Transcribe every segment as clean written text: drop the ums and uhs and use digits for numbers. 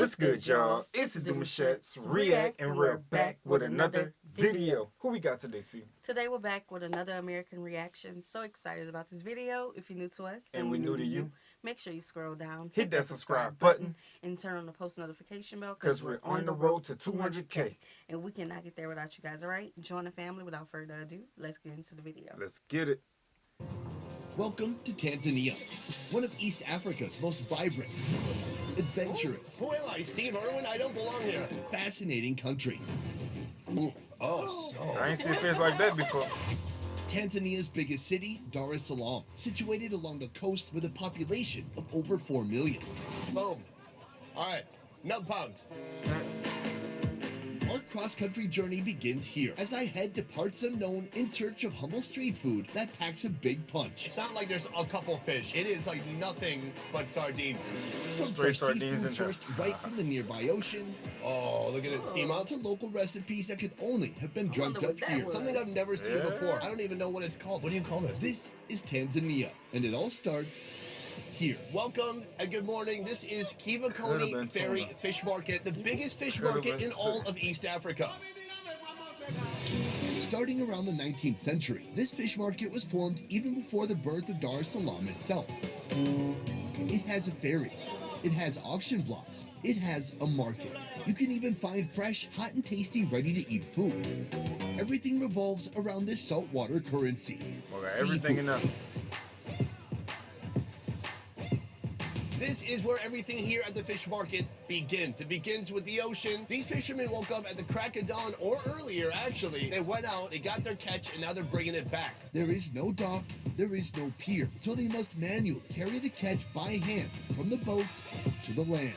What's good, y'all? It's the Demouchets REACT, and we're back with another video. Who we got today, C? Today we're back with another American reaction. So excited about this video. If you're new to us and we're new to you, make sure you scroll down, hit that subscribe button, and turn on the post notification bell because we're on the road to 200K. And we cannot get there without you guys, all right? Join the family. Without further ado, let's get into the video. Let's get it. Welcome to Tanzania, one of East Africa's most vibrant, adventurous, Who am I, Steve Irwin? I don't belong here. fascinating countries. I ain't seen a face like that before. Tanzania's biggest city, Dar es Salaam, situated along the coast with a population of over 4 million. Boom. All right, no pound. Our cross-country journey begins here as I head to parts unknown in search of humble street food that packs a big punch. It's not like there's a couple fish. It is like nothing but sardines. From Straight fresh sardines seafood and sourced right from the nearby ocean Oh, look at it steam up. to local recipes that could only have been dreamt wonder up what that here. was. Something I've never seen Yeah. before. I don't even know what it's called. What do you call this? This is Tanzania, and it all starts here. Welcome and good morning. This is Could've KIVUKONI been Ferry tuna. Fish Market, the biggest fish Could've market been in all tuna. of East Africa. Starting around the 19th century, this fish market was formed even before the birth of Dar es Salaam itself. It has a ferry, it has auction blocks, it has a market. You can even find fresh, hot and tasty, ready-to-eat food. Everything revolves around this saltwater currency. Well, got everything in there. This is where everything here at the fish market begins. It begins with the ocean. These fishermen woke up at the crack of dawn, or earlier actually. They went out, they got their catch, and now they're bringing it back. There is no dock, there is no pier, so they must manually carry the catch by hand from the boats to the land.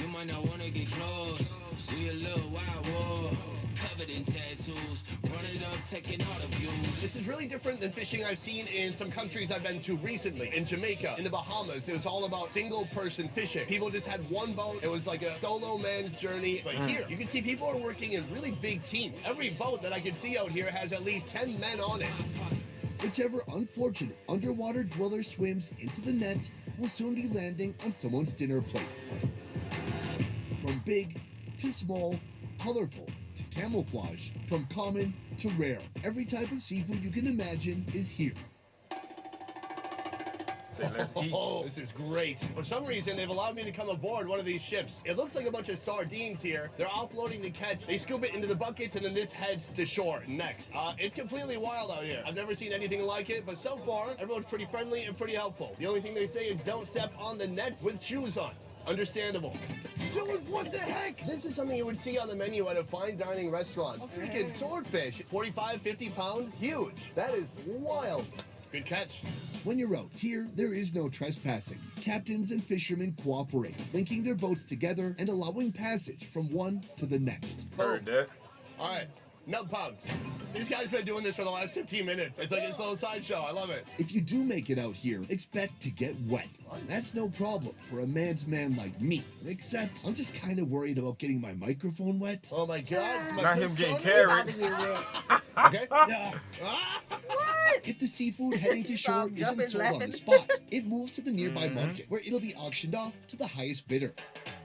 You might not wanna get close. We a little wild war, covered in tattoos. Run it up, taking all the views. This is really different than fishing I've seen in some countries I've been to recently. In Jamaica, in the Bahamas, it was all about single-person fishing. People just had one boat. It was like a solo man's journey. But here, you can see people are working in really big teams. Every boat that I can see out here has at least 10 men on it. Whichever unfortunate underwater dweller swims into the net will soon be landing on someone's dinner plate. From big to small, colorful to camouflage, from common to rare, every type of seafood you can imagine is here. Say, let's eat. Oh, this is great. For some reason, they've allowed me to come aboard one of these ships. It looks like a bunch of sardines here. They're offloading the catch. They scoop it into the buckets, and then this heads to shore next. It's completely wild out here. I've never seen anything like it, but so far, everyone's pretty friendly and pretty helpful. The only thing they say is don't step on the nets with shoes on. Understandable. Dude, what the heck? This is something you would see on the menu at a fine dining restaurant. A freaking swordfish, 45, 50 pounds, huge. That is wild. Good catch. When you're out here, there is no trespassing. Captains and fishermen cooperate, linking their boats together and allowing passage from one to the next. Heard that. All right, no pound. These guys been doing this for the last 15 minutes. It's like a slow sideshow. I love it. If you do make it out here, expect to get wet. That's no problem for a man's man like me, except I'm just kind of worried about getting my microphone wet. Oh my God. My Not him first getting shot? carried. Okay. If the seafood heading to shore Jumping, isn't sold on laughing. the spot, it moves to the nearby market where it'll be auctioned off to the highest bidder.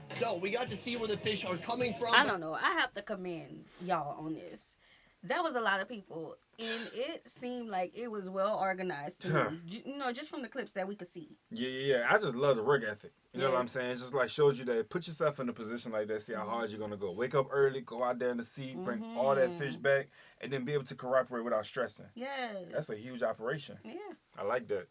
So we got to see where the fish are coming from. I don't know. I have to commend y'all on this. That was a lot of people, and it seemed like it was well organized to me. You know, just from the clips that we could see. Yeah. I just love the work ethic. You know what I'm Yes. saying? It's just like shows you that put yourself in a position like that, see how hard you're gonna go. Wake up early, go out there in the sea, bring all that fish back, and then be able to cooperate without stressing. Yes. That's a huge operation. Yeah. I like that.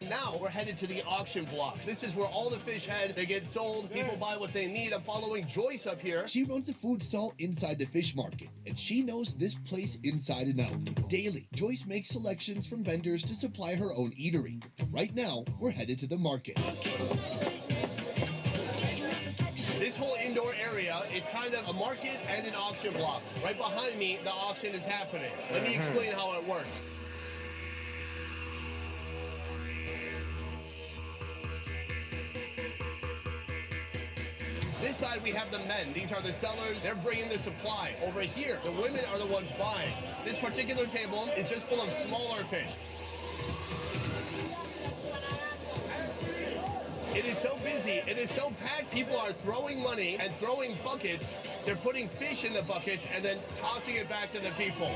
Now we're headed to the auction blocks. This is where all the fish head, they get sold. People buy what they need. I'm following Joyce up here. She runs a food stall inside the fish market, and she knows this place inside and out. Daily, Joyce makes selections from vendors to supply her own eatery. Right now, we're headed to the market. This whole indoor area, it's kind of a market and an auction block. Right behind me, the auction is happening. Let me explain how it works. This side we have the men. These are the sellers. They're bringing the supply. Over here, the women are the ones buying. This particular table is just full of smaller fish. It is so busy. It is so packed. People are throwing money and throwing buckets. They're putting fish in the buckets and then tossing it back to the people.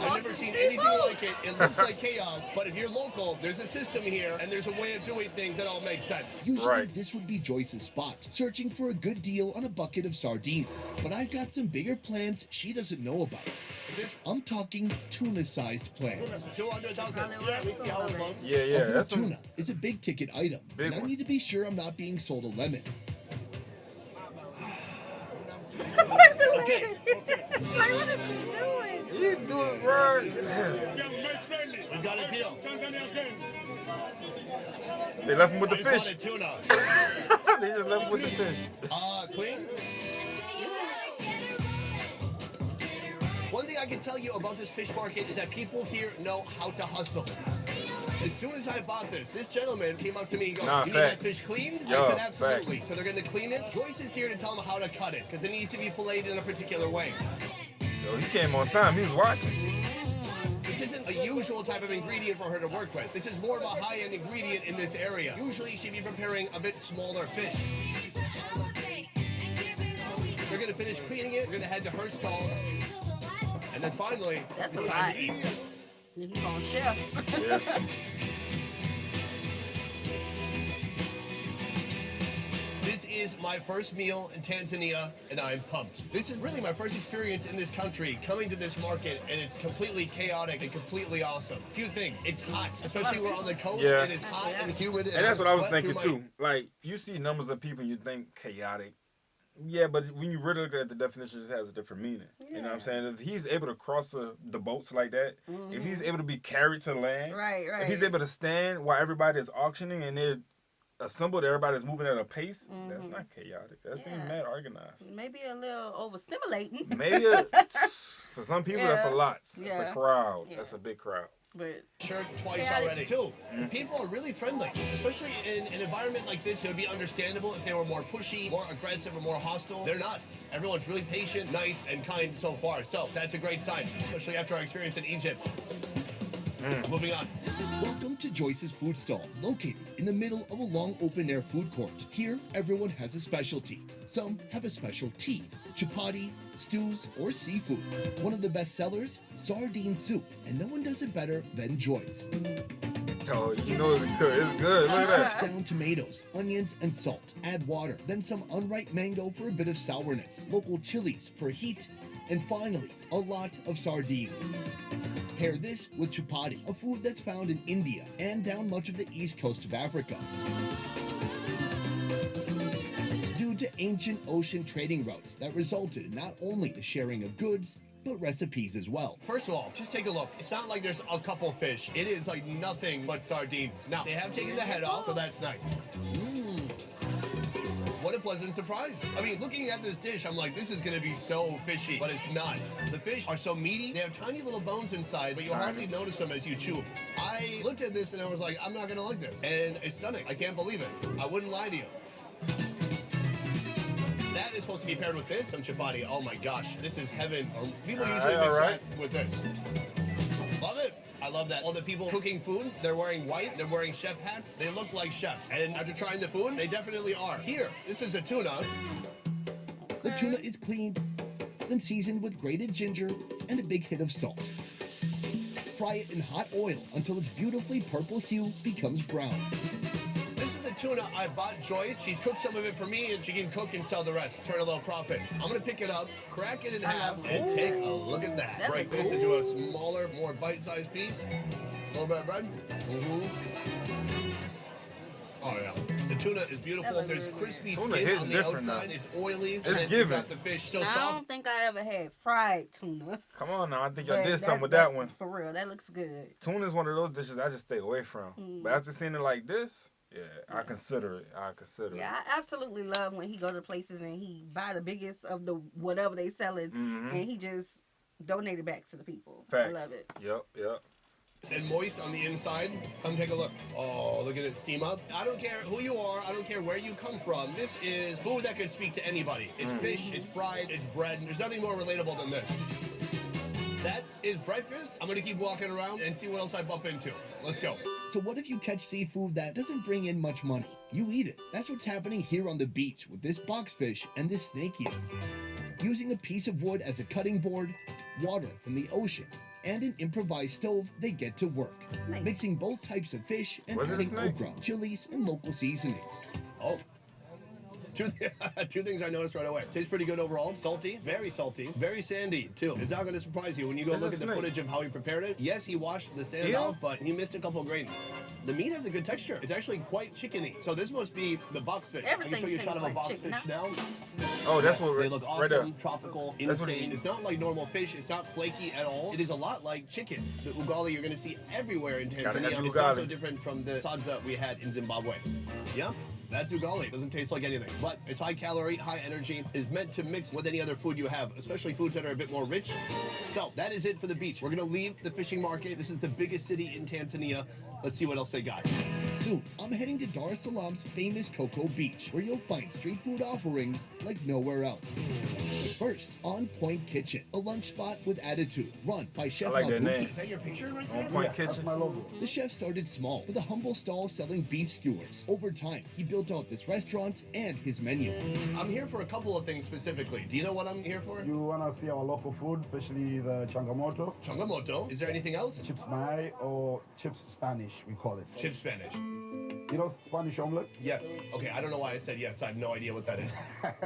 I've never seen anything like it. It looks like chaos. But if you're local, there's a system here and there's a way of doing things that all make sense. Usually this would be Joyce's spot, searching for a good deal on a bucket of sardines. But I've got some bigger plans she doesn't know about. I'm talking tuna-sized plans. 200,000. Yeah, we see how it looks. Yeah. That's Tuna is a big ticket item, and I need to be sure I'm not being sold a lemon. Okay. Like, what is he doing? He's doing right. We've got a deal. They left him with the I just fish. wanted tuna. They just left him with the fish. Clean? One thing I can tell you about this fish market is that people here know how to hustle. As soon as I bought this gentleman came up to me and goes, you need that fish cleaned? Yo, I said, absolutely. facts. So they're going to clean it. Joyce is here to tell them how to cut it because it needs to be filleted in a particular way. Yo, he came on time. He was watching. This isn't a usual type of ingredient for her to work with. This is more of a high-end ingredient in this area. Usually she'd be preparing a bit smaller fish. They're going to finish cleaning it. We're going to head to her stall. And then finally, That's it's a time lot. to eat. He's on chef. Yeah. This is my first meal in Tanzania, and I'm pumped. This is really my first experience in this country, coming to this market, and it's completely chaotic and completely awesome. A few things. It's hot, especially we're on the coast. Yeah. It is hot and humid. And that's what I was sweat thinking through too. Like, you see numbers of people, you think chaotic. Yeah, but when you really look at the definition, it just has a different meaning. You know what I'm saying? If he's able to cross the boats like that, if he's able to be carried to land, Right. if he's able to stand while everybody is auctioning and they're assembled, everybody's moving at a pace, that's not chaotic. That seems mad organized. Maybe a little overstimulating. Maybe for some people, that's a lot. That's a crowd. That's a big crowd. But shirt twice already. Too. People are really friendly, especially in an environment like this. It would be understandable if they were more pushy, more aggressive, or more hostile. They're not. Everyone's really patient, nice, and kind so far. So that's a great sign, especially after our experience in Egypt. Moving on. Welcome to Joyce's food stall, located in the middle of a long open-air food court. Here, everyone has a specialty. Some have a specialty: chapati, stews, or seafood. One of the best sellers, sardine soup, and no one does it better than Joyce. Oh, you know it's good. It's good. Look at Cuts that. down tomatoes, onions, and salt. Add water, then some unripe mango for a bit of sourness, local chilies for heat, and finally, a lot of sardines. Pair this with chapati, a food that's found in India and down much of the east coast of Africa. Due to ancient ocean trading routes that resulted in not only the sharing of goods, but recipes as well. First of all, just take a look. It's not like there's a couple fish. It is like nothing but sardines. Now, they have taken the head off, so that's nice. What a pleasant surprise. I mean, looking at this dish, I'm like, this is gonna be so fishy, but it's not. The fish are so meaty. They have tiny little bones inside, but you'll hardly notice them as you chew. I looked at this and I was like, I'm not gonna like this. And it's stunning. I can't believe it. I wouldn't lie to you. That is supposed to be paired with this, some chapati. Oh my gosh, this is heaven. People usually mix that with this. Love it. I love that. All the people cooking food, they're wearing white, they're wearing chef hats. They look like chefs. And after trying the food, they definitely are. Here, this is a tuna. The tuna is cleaned, then seasoned with grated ginger and a big hit of salt. Fry it in hot oil until its beautifully purple hue becomes brown. This is the tuna I bought Joyce. She's cooked some of it for me and she can cook and sell the rest. Turn a little profit. I'm gonna pick it up, crack it in half, and take a look at that. Break this into a smaller, more bite-sized piece. A little bit of bread. Oh yeah. The tuna is beautiful. There's crispy skin on the outside. It's oily. It's and giving. got the fish so I soft. don't think I ever had fried tuna. Come on now. I think y'all But did something with that one. For real, that looks good. Tuna is one of those dishes I just stay away from. But after seeing it like this, I consider it. Yeah, I absolutely love when he go to places and he buy the biggest of the whatever they selling and he just donate it back to the people. Facts. I love it. Yep. And moist on the inside. Come take a look. Oh, look at it steam up. I don't care who you are. I don't care where you come from. This is food that can speak to anybody. It's fish, it's fried, it's bread. There's nothing more relatable than this. That is breakfast. I'm gonna keep walking around and see what else I bump into. Let's go. So what if you catch seafood that doesn't bring in much money? You eat it. That's what's happening here on the beach with this boxfish and this snake eel. Using a piece of wood as a cutting board, water from the ocean, and an improvised stove, they get to work, mixing both types of fish and Was it a adding snake? okra, chilies, and local seasonings. Oh. Two things I noticed right away. Tastes pretty good overall. Salty, very sandy too. It's not going to surprise you when you go It's a look at the snake. footage of how he prepared it. Yes, he washed the sand Yeah. off, but he missed a couple of grains. The meat has a good texture. It's actually quite chickeny. So this must be the boxfish. I Everything can show you a shot of a tastes like boxfish chicken, now. Oh, that's what They look awesome, right there. tropical, That's what he insane. eat. It's not like normal fish. It's not flaky at all. It is a lot like chicken. The ugali you're going to see everywhere in Gotta have Tanzania. the It's not so ugali. different from the sadza we had in Zimbabwe. Yeah. That's ugali. Doesn't taste like anything, but it's high calorie, high energy. Is meant to mix with any other food you have, especially foods that are a bit more rich. So that is it for the beach. We're gonna leave the fishing market. This is the biggest city in Tanzania. Let's see what else they got. Soon, I'm heading to Dar es Salaam's famous Cocoa Beach, where you'll find street food offerings like nowhere else. But first, On Point Kitchen, a lunch spot with attitude, run by Chef I like that name. Is that your picture right On there? Point Kitchen. The chef started small with a humble stall selling beef skewers. Over time, he built out this restaurant and his menu. I'm here for a couple of things specifically. Do you know what I'm here for? You want to see our local food, especially the changamoto, Changamoto. Is there anything else? chips Myrie, or chips Spanish, we call it. Chip Spanish. You know Spanish omelet? Yes. Okay, I don't know why I said yes. I have no idea what that is.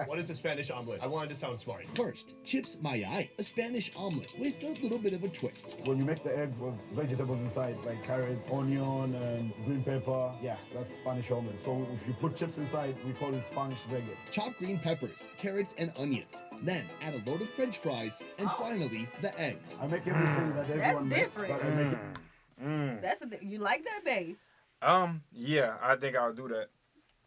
What is a Spanish omelet? I wanted to sound smart. First, chips Myrie, a Spanish omelet with a little bit of a twist. When you make the eggs with vegetables inside, like carrots, onion, and green pepper, yeah, that's Spanish omelet. So if you put chips inside, we call it Spanish zege. Chop green peppers, carrots, and onions. Then add a load of French fries, and finally, the eggs. I make everything that everyone makes, different. but I make it. You like that, babe? Yeah, I think I'll do that.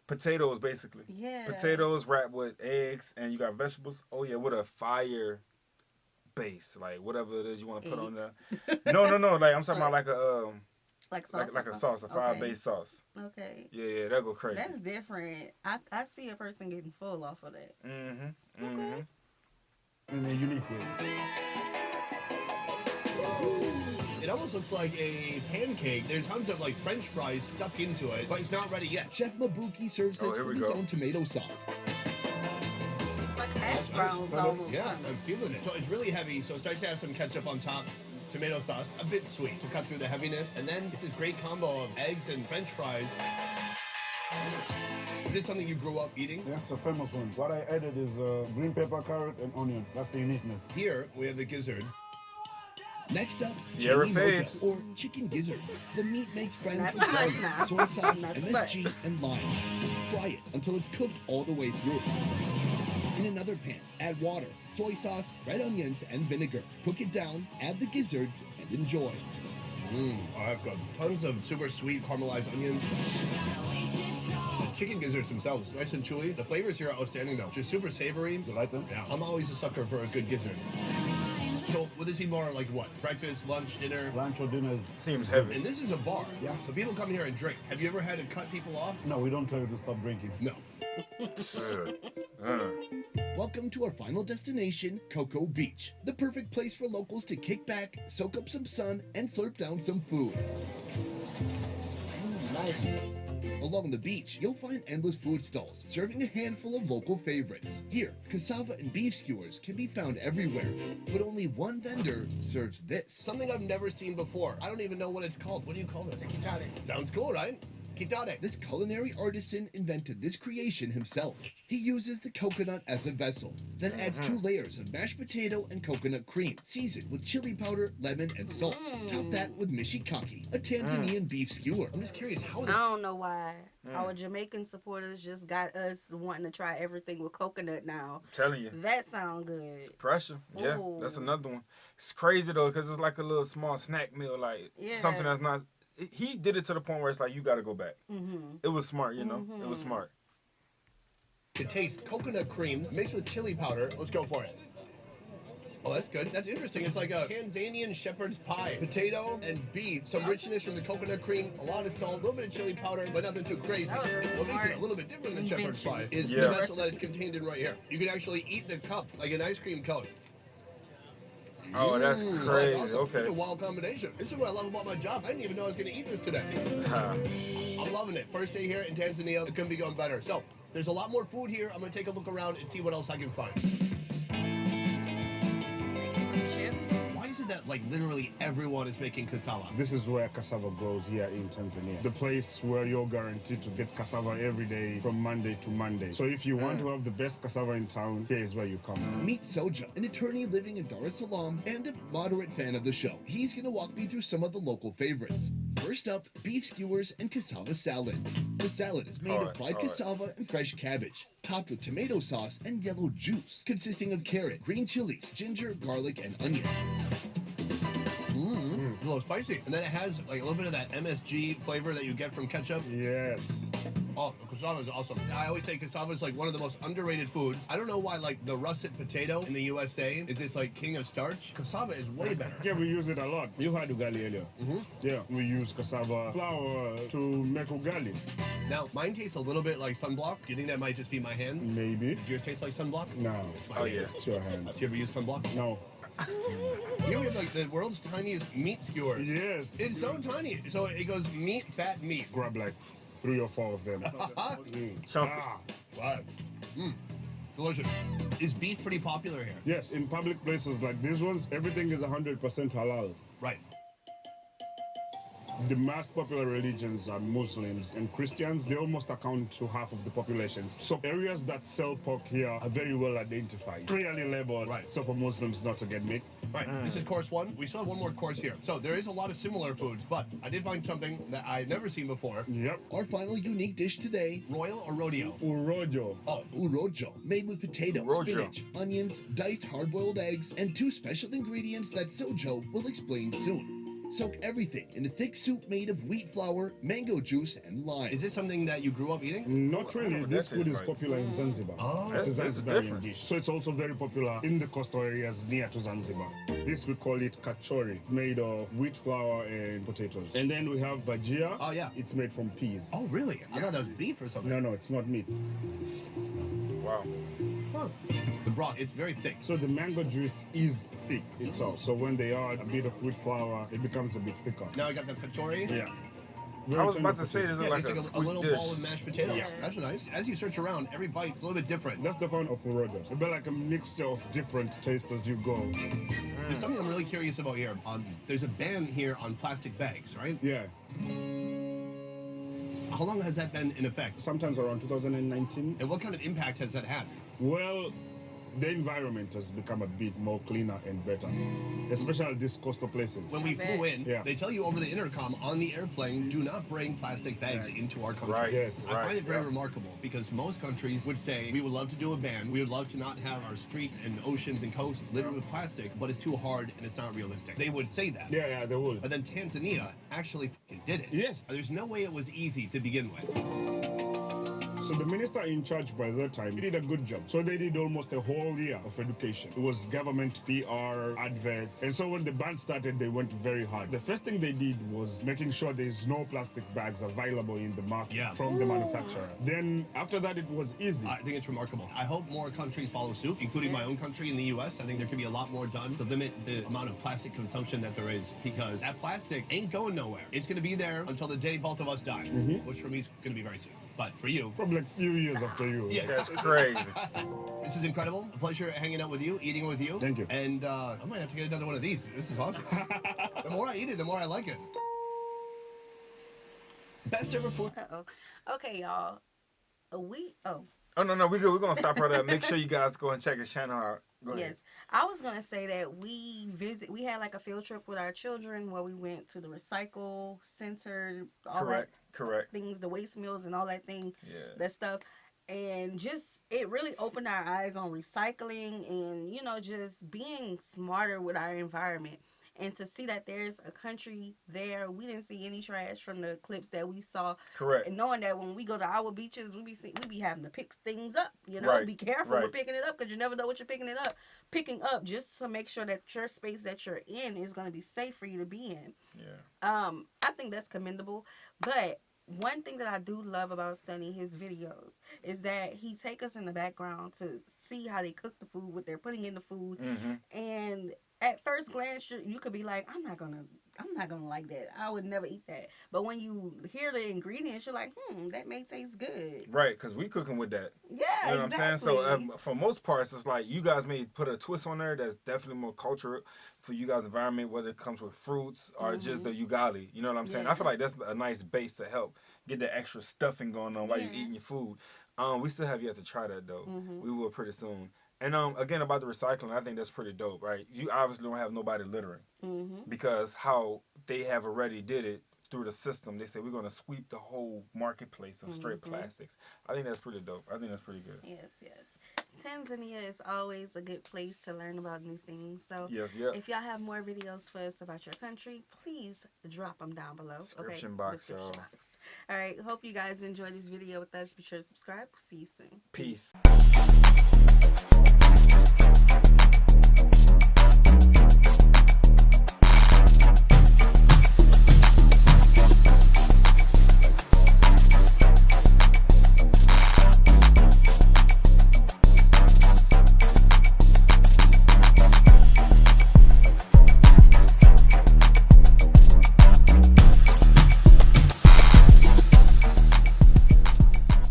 Potatoes, basically. Yeah. Potatoes wrapped with eggs, and you got vegetables. Oh yeah, with a fire base, like whatever it is you want to put on there. No. Like I'm talking about like a Like sauce. like a sauce, a fire-based sauce. Okay. Yeah, that go crazy. That's different. I see a person getting full off of that. Mm. In a unique way. It almost looks like a pancake. There's tons of like French fries stuck into it, but it's not ready yet. Chef Mabuki serves Oh, this here with we his go. own tomato sauce. Like hash browns almost. Yeah, I'm feeling it. So it's really heavy, so it starts to have some ketchup on top. Tomato sauce, a bit sweet to cut through the heaviness. And then it's this great combo of eggs and French fries. Is this something you grew up eating? Yeah, the famous one. What I added is green pepper, carrot, and onion. That's the uniqueness. Here we have the gizzards. Next up, Sierra chili mocha, faves. or chicken gizzards. The meat makes friends Not with too much garlic, now. soy sauce, Not too MSG, and lime. Fry it until it's cooked all the way through. In another pan, add water, soy sauce, red onions, and vinegar. Cook it down, add the gizzards, and enjoy. I've got tons of super sweet caramelized onions. The chicken gizzards themselves, nice and chewy. The flavors here are outstanding though. Just super savory. You like them? Yeah, I'm always a sucker for a good gizzard. So would this be more like what? Breakfast, lunch, dinner? Lunch or dinner? Seems heavy. And this is a bar. Yeah. So people come here and drink. Have you ever had to cut people off? No, we don't tell you to stop drinking. No. Welcome to our final destination, Cocoa Beach. The perfect place for locals to kick back, soak up some sun, and slurp down some food. Nice. Along the beach, you'll find endless food stalls serving a handful of local favorites. Here, cassava and beef skewers can be found everywhere, but only one vendor serves this. Something I've never seen before. I don't even know what it's called. What do you call this? Sounds cool, right? Kitare. This culinary artisan invented this creation himself. He uses the coconut as a vessel, then adds 2 layers of mashed potato and coconut cream, seasoned with chili powder, lemon, and salt. Top that with mishikaki, a Tanzanian beef skewer. I'm just curious, how is I don't know why our Jamaican supporters just got us wanting to try everything with coconut now. Telling you. That sound good. Pressure. Yeah, Ooh. that's another one. It's crazy though, because it's like a little small snack meal, like Yeah. something that's not. He did it to the point where it's like, you got to go back. It was smart, you know? It was smart. to taste coconut cream mixed with chili powder? Let's go for it. Oh, that's good. That's interesting. It's like a Tanzanian shepherd's pie. Potato and beef, some richness from the coconut cream, a lot of salt, a little bit of chili powder, but nothing too crazy. That was a What makes it a smart little bit different than shepherd's pie invention. is Yeah. the vessel that it's contained in right here. You can actually eat the cup like an ice cream cone. Oh, that's That's crazy. awesome. Okay. That's a wild combination. This is what I love about my job. I didn't even know I was going to eat this today. I'm loving it. First day here in Tanzania. It couldn't be going better. So there's a lot more food here. I'm going to take a look around and see what else I can find. Why is it that like literally everyone is making cassava? This is where cassava grows here in Tanzania. The place where you're guaranteed to get cassava every day from Monday to Monday. So if you want to have the best cassava in town, here is where you come. Meet Sojo, an attorney living in Dar es Salaam and a moderate fan of the show. He's going to walk me through some of the local favorites. First up, beef skewers and cassava salad. The salad is made of fried cassava and fresh cabbage, topped with tomato sauce and yellow juice, consisting of carrot, green chilies, ginger, garlic, and onion. A little spicy. And then it has like a little bit of that MSG flavor that you get from ketchup. Yes. Oh, cassava is awesome. I always say cassava is like one of the most underrated foods. I don't know why like the russet potato in the USA is this like king of starch. Cassava is way better. Yeah, we use it a lot. You had ugali earlier. Yeah, we use cassava flour to make ugali. Now, mine tastes a little bit like sunblock. Do you think that might just be my hands? Maybe. Does yours taste like sunblock? No. Oh, yeah. It's your hands. Do you ever use sunblock? No. Here we have like the world's tiniest meat skewer. Yes. It's so tiny. So it goes meat, fat, meat. Grab like 3 or 4 of them. Chunk. Wow. Delicious. Is beef pretty popular here? Yes, in public places like these ones, everything is 100% halal. Right. The most popular religions are Muslims and Christians. They almost account to half of the populations. So areas that sell pork here are very well identified, clearly labeled. Right. So for Muslims not to get mixed. Right, this is course one. We still have one more course here. So there is a lot of similar foods, but I did find something that I'd never seen before. Yep. Our final unique dish today, Royal or rodeo? Urojo. Oh, urojo, made with potatoes, Urojo. spinach, onions, diced hard-boiled eggs, and 2 special ingredients that Sojo will explain soon. Soak everything in a thick soup made of wheat flour, mango juice, and lime. is this something that you grew up eating? Not really. what This that food tastes is like. popular in Zanzibar. Oh. It's a That's Zanzibarian different. dish. So it's also very popular in the coastal areas near to Zanzibar. This we call it kachori, made of wheat flour and potatoes. And then we have bajia. Oh, yeah. It's made from peas. Oh, really? I thought that was beef or something. No, it's not meat. Wow. Huh. The broth, it's very thick. So the mango juice is thick itself. So when they add a bit of wheat flour, it becomes a bit thicker. Now I got the kachori. Yeah. I was about to say this is Yeah, like it's a like a sweet little dish. ball of mashed potatoes. Yeah. That's nice. As you search around, every bite's a little bit different. That's the fun of urojo. It's like a mixture of different tastes as you go. There's something I'm really curious about here. There's a ban here on plastic bags, right? Yeah. How long has that been in effect? Sometimes around 2019. And what kind of impact has that had? Well, the environment has become a bit more cleaner and better, especially these coastal places. When we I bet. flew in, Yeah. they tell you over the intercom on the airplane, do not bring plastic bags into our country. Right. Yes. I find it very yeah. remarkable because most countries would say we would love to do a ban. We would love to not have our streets and oceans and coasts littered with plastic, but it's too hard and it's not realistic. They would say that. Yeah, they would. But then Tanzania actually fucking did it. Yes. There's no way it was easy to begin with. So the minister in charge by that time did a good job. So they did almost a whole year of education. It was government PR, adverts. And so when the ban started, they went very hard. The first thing they did was making sure there's no plastic bags available in the market from the manufacturer. Then after that, it was easy. I think it's remarkable. I hope more countries follow suit, including my own country in the US. I think there could be a lot more done to limit the amount of plastic consumption that there is because that plastic ain't going nowhere. It's going to be there until the day both of us die, which for me is going to be very soon. But for you, Probably like a few years after you. Yeah. That's crazy. this is incredible. A pleasure hanging out with you, eating with you. Thank you. And I might have to get another one of these. This is awesome. The more I eat it, the more I like it. Best ever food. Uh-oh. Okay, y'all. Oh no, we good. We're gonna stop right there. Make sure you guys go and check his channel out. Go ahead. Yes, I was gonna say that we had like a field trip with our children where we went to the recycle center, all Correct. things, the waste mills and all that thing, Yeah. that stuff, and just it really opened our eyes on recycling and just being smarter with our environment. And to see that there's a country there, we didn't see any trash from the clips that we saw. Correct. And knowing that when we go to our beaches, we be having to pick things up. Right, Be careful right. with picking it up because you never know what you're picking up just to make sure that your space that you're in is going to be safe for you to be in. Yeah. I think that's commendable. But one thing that I do love about Sonny, his videos, is that he take us in the background to see how they cook the food, what they're putting in the food, Mm-hmm. and at first glance, you could be like, I'm not gonna like that. I would never eat that. But when you hear the ingredients, you're like, that may taste good. Right, because we cooking with that. Yeah, you know exactly. what I'm saying? So for most parts, it's like you guys may put a twist on there that's definitely more cultural for you guys' environment, whether it comes with fruits or just the ugali. You know what I'm saying? I feel like that's a nice base to help get the extra stuffing going on while you're eating your food. We still have yet to try that though. We will pretty soon. And again, about the recycling, I think that's pretty dope, right? You obviously don't have nobody littering because how they have already did it through the system. They said we're going to sweep the whole marketplace of straight plastics. I think that's pretty dope. I think that's pretty good. Yes. Tanzania is always a good place to learn about new things. So if y'all have more videos for us about your country, please drop them down below. Description box, y'all. All right. Hope you guys enjoyed this video with us. Be sure to subscribe. See you soon. Peace.